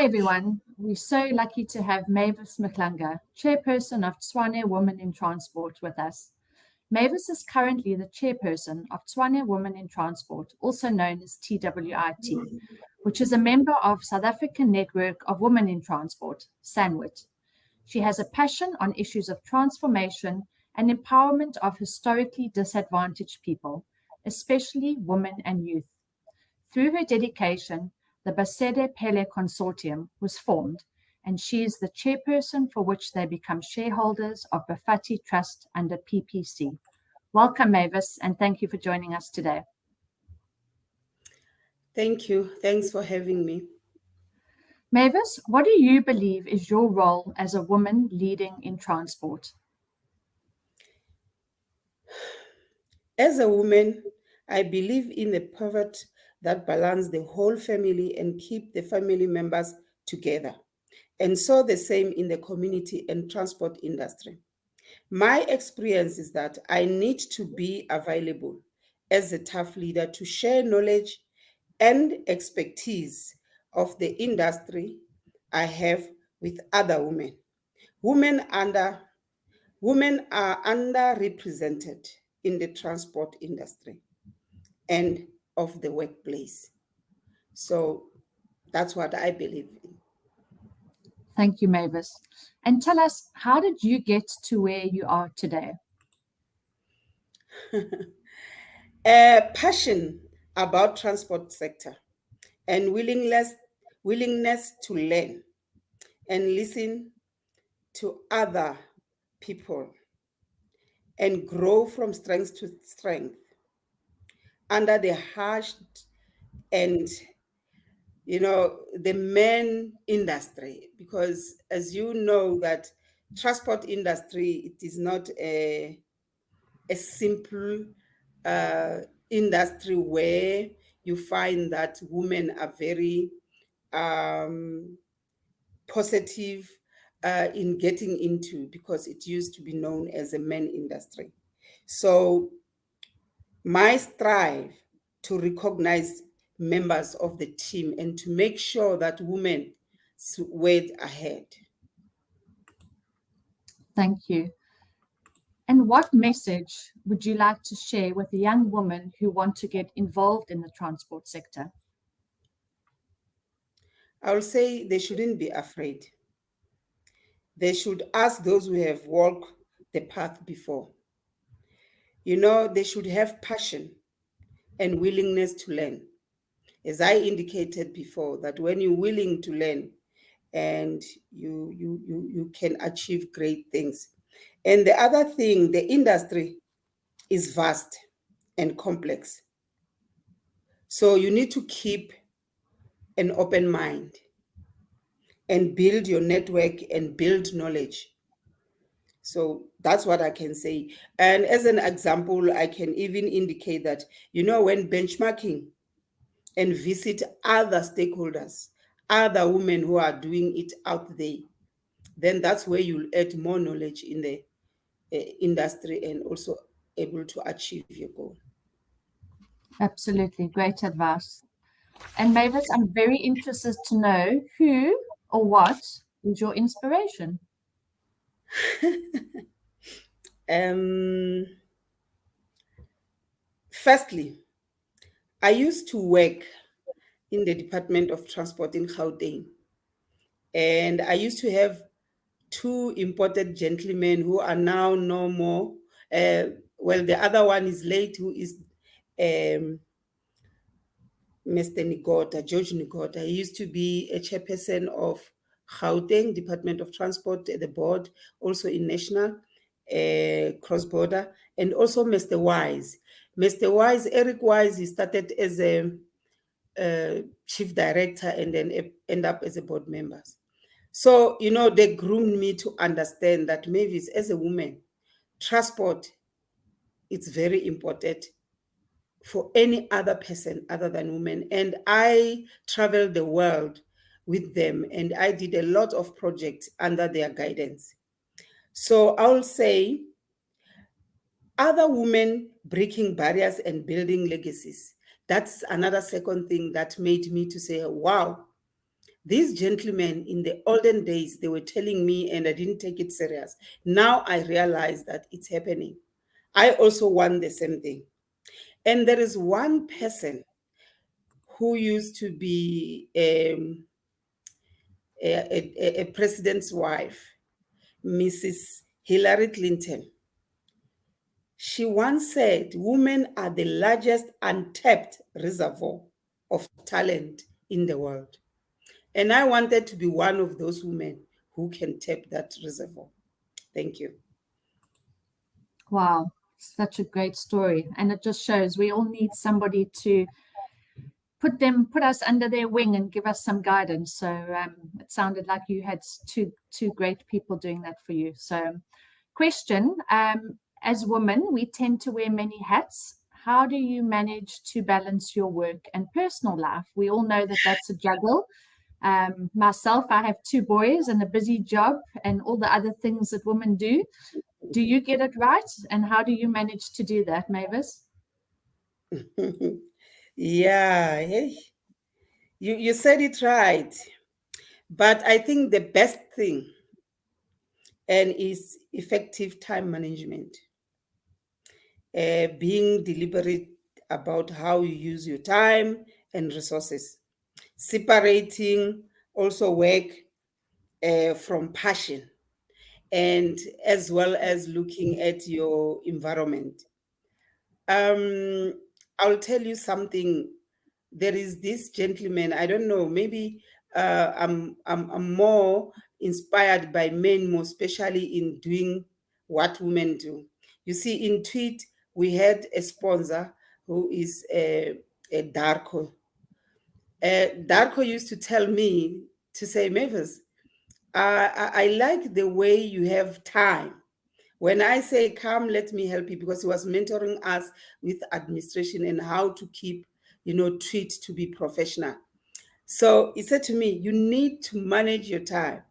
Hi everyone, we're so lucky to have Mavis Mhlanga, Chairperson of Tshwane Women in Transport with us. Mavis is currently the Chairperson of Tshwane Women in Transport, also known as TWIT, which is a member of South African Network of Women in Transport, SANWIT. She has a passion on issues of transformation and empowerment of historically disadvantaged people, especially women and youth. Through her dedication, the Basadi Pele consortium was formed, and she is the chairperson for which they become shareholders of Bafati Trust under PPC. Welcome, Mavis, and thank you for joining us today. Thank you. Thanks for having me. Mavis, what do you believe is your role as a woman leading in transport? As a woman, I believe in a pivot that balance the whole family and keep the family members together. And so the same in the community and transport industry. My experience is that I need to be available as a tough leader to share knowledge and expertise of the industry I have with other women. Women are underrepresented in the transport industry and of the workplace. So that's what I believe in. Thank you, Mavis. And tell us, how did you get to where you are today? A passion about transport sector and willingness to learn and listen to other people and grow from strength to strength under the harsh and the main industry, because as you know that transport industry, it is not a simple industry where you find that women are very positive in getting into, because it used to be known as a men industry. So my strive to recognize members of the team and to make sure that women went ahead. Thank you. And what message would you like to share with the young women who want to get involved in the transport sector? I will say they shouldn't be afraid. They should ask those who have walked the path before. They should have passion and willingness to learn. As I indicated before, that when you're willing to learn, and you can achieve great things. And the other thing, the industry is vast and complex. So you need to keep an open mind and build your network and build knowledge. So that's what I can say. And as an example, I can even indicate that, when benchmarking and visit other stakeholders, other women who are doing it out there, then that's where you'll add more knowledge in the industry and also able to achieve your goal. Absolutely, great advice. And Mavis, I'm very interested to know who or what is your inspiration? Firstly, I used to work in the Department of Transport in Gauteng, and I used to have two important gentlemen who are now no more. The other one is late, who is Mr. Nigota, George Nigota. He used to be a chairperson of Gauteng Department of Transport at the board, also in national cross-border, and also Mr. Wise. Mr. Wise, Eric Wise, he started as a chief director and then end up as a board member. So, they groomed me to understand that Mavis, as a woman, transport, it's very important for any other person other than women. And I traveled the world with them, and I did a lot of projects under their guidance. So I'll say other women breaking barriers and building legacies. That's another second thing that made me to say, wow, These gentlemen in the olden days, they were telling me and I didn't take it serious. Now I realize that it's happening. I also want the same thing. And there is one person who used to be a president's wife, Mrs. Hillary Clinton. She once said, women are the largest untapped reservoir of talent in the world. And I wanted to be one of those women who can tap that reservoir. Thank you. Wow, such a great story. And it just shows we all need somebody to put us under their wing and give us some guidance. So it sounded like you had two great people doing that for you. So question, as women, we tend to wear many hats. How do you manage to balance your work and personal life? We all know that that's a juggle. Myself, I have two boys and a busy job and all the other things that women do. Do you get it right? And how do you manage to do that, Mavis? Yeah, hey, you said it right. But I think the best thing and is effective time management. Being deliberate about how you use your time and resources, separating also work from passion, and as well as looking at your environment. Um, I'll tell you something. There is this gentleman, I don't know, maybe I'm more inspired by men, more especially in doing what women do. You see, in TWIT, we had a sponsor who is a Darko. Darko used to tell me to say, Mavis, I like the way you have time. When I say, come, let me help you, because he was mentoring us with administration and how to keep, TWIT to be professional. So he said to me, you need to manage your time.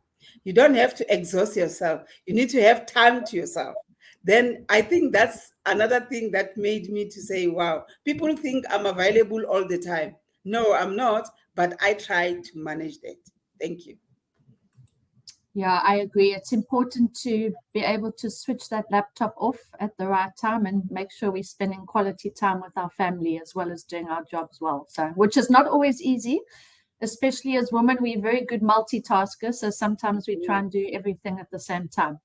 You don't have to exhaust yourself. You need to have time to yourself. Then I think that's another thing that made me to say, wow, people think I'm available all the time. No, I'm not, but I try to manage that. Thank you. Yeah, I agree. It's important to be able to switch that laptop off at the right time and make sure we're spending quality time with our family as well as doing our jobs well. So, which is not always easy, especially as women. We're very good multitaskers. So sometimes we try and do everything at the same time.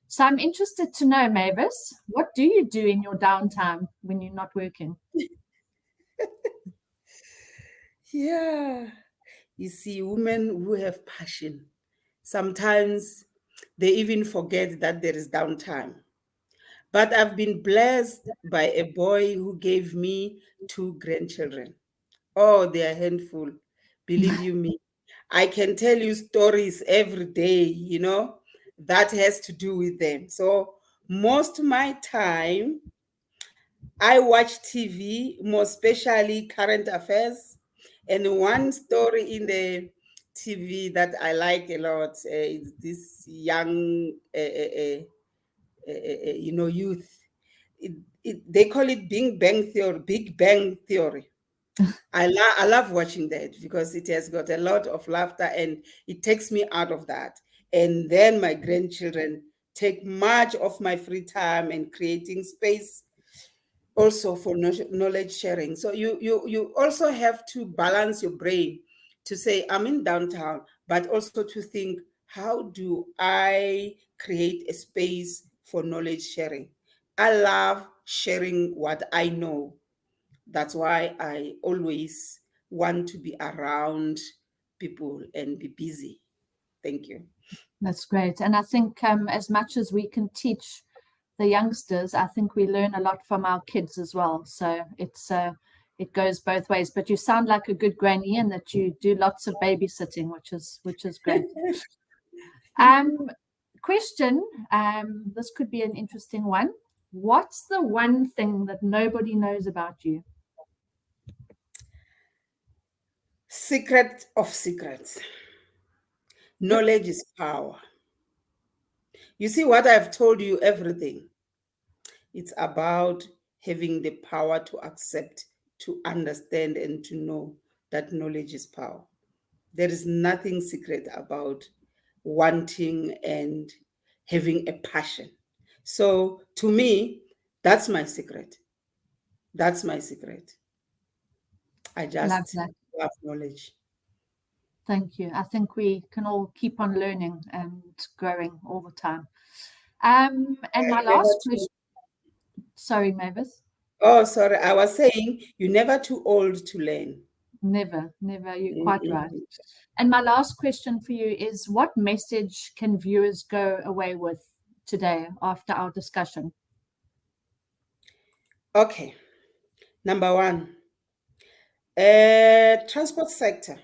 So I'm interested to know, Mavis, what do you do in your downtime when you're not working? Yeah. You see, women who have passion, sometimes they even forget that there is downtime. But I've been blessed by a boy who gave me two grandchildren. Oh, they are handful. Believe you me. I can tell you stories every day, that has to do with them. So most of my time, I watch TV, more especially current affairs. And one story in the TV that I like a lot is this young, youth. They call it Big Bang Theory. Big Bang Theory. I love watching that because it has got a lot of laughter and it takes me out of that. And then my grandchildren take much of my free time and creating space also for knowledge sharing. So you also have to balance your brain to say I'm in downtown, but also to think how do I create a space for knowledge sharing. I love sharing what I know. That's why I always want to be around people and be busy. Thank you. That's great. And I think as much as we can teach the youngsters, I think we learn a lot from our kids as well. So it goes both ways. But you sound like a good granny and that you do lots of babysitting, which is great. Um, question, this could be an interesting one. What's the one thing that nobody knows about you? Secret of secrets. Yep, Knowledge is power. You see what I've told you, everything. It's about having the power to accept, to understand, and to know that knowledge is power. There is nothing secret about wanting and having a passion. So to me, that's my secret. That's my secret. I Love just that. love knowledge. Thank you. I think we can all keep on learning and growing all the time. And my Never last too, question, sorry, Mavis. oh, sorry. I was saying you're never too old to learn. Never, never. You're quite right. Mhm. And my last question for you is what message can viewers go away with today after our discussion? Okay. Number one, transport sector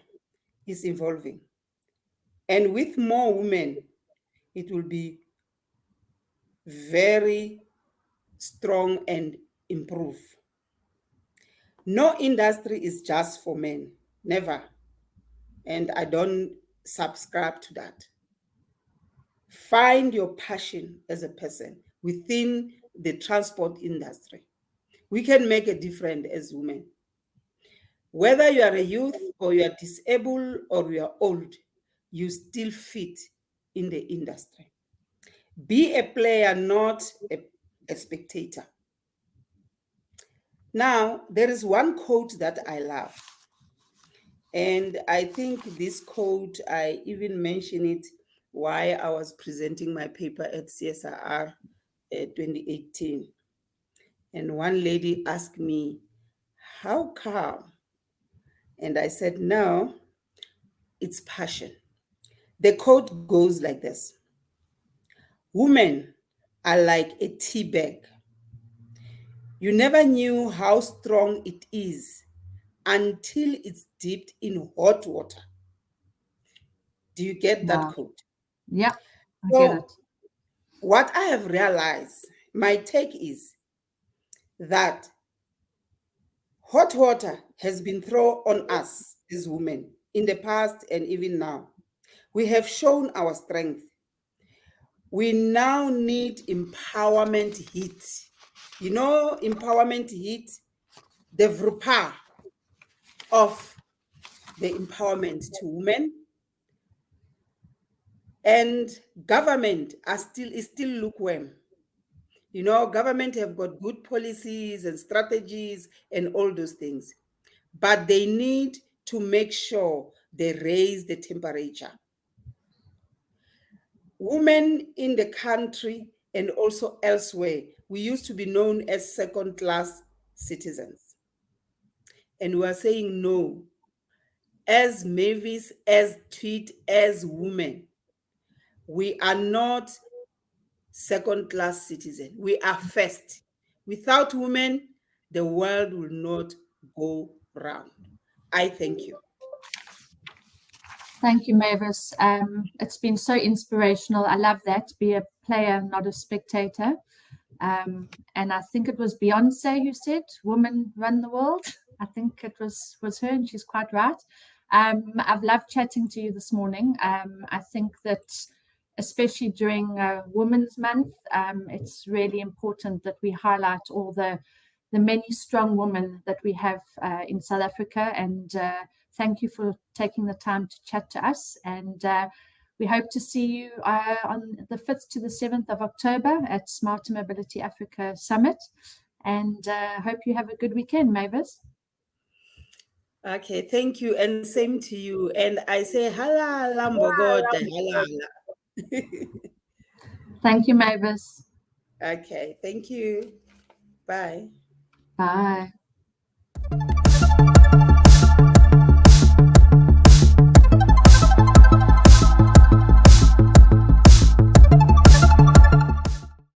is evolving. And with more women, it will be very strong and improve. No industry is just for men. Never. And I don't subscribe to that. Find your passion as a person within the transport industry. We can make a difference as women. Whether you are a youth or you are disabled or you are old, you still fit in the industry. Be a player, not a spectator. Now, there is one quote that I love. And I think this quote, I even mentioned it while I was presenting my paper at CSIR 2018. And one lady asked me, how come? And I said, no, it's passion. The quote goes like this: women are like a tea bag. You never knew how strong it is until it's dipped in hot water. Do you get that Wow. quote? Yeah, I get So, it. what I have realized, my take is that hot water has been thrown on us as women in the past and even now. We have shown our strength. We now need empowerment heat. You know, empowerment heat, the VRUPA of the empowerment to women, and government is still lukewarm. You know, government have got good policies and strategies and all those things, but they need to make sure they raise the temperature. Women in the country and also elsewhere, we used to be known as second class citizens. And we are saying no. As Mavis, as TWIT, as women, we are not second class citizens. We are first. Without women, the world will not go round. I thank you. Thank you, Mavis. It's been so inspirational. I love that. Be a player, not a spectator. And I think it was Beyonce who said, "Women run the world." I think it was her, and she's quite right. I've loved chatting to you this morning. I think that, especially during Women's Month, it's really important that we highlight all the many strong women that we have in South Africa. And thank you for taking the time to chat to us. And we hope to see you on the 5th to the 7th of October at Smarter Mobility Africa Summit. And hope you have a good weekend, Mavis. Okay, thank you, and same to you. And I say hala lambogoda hala. Thank you, Mavis. Okay, thank you. Bye. Bye.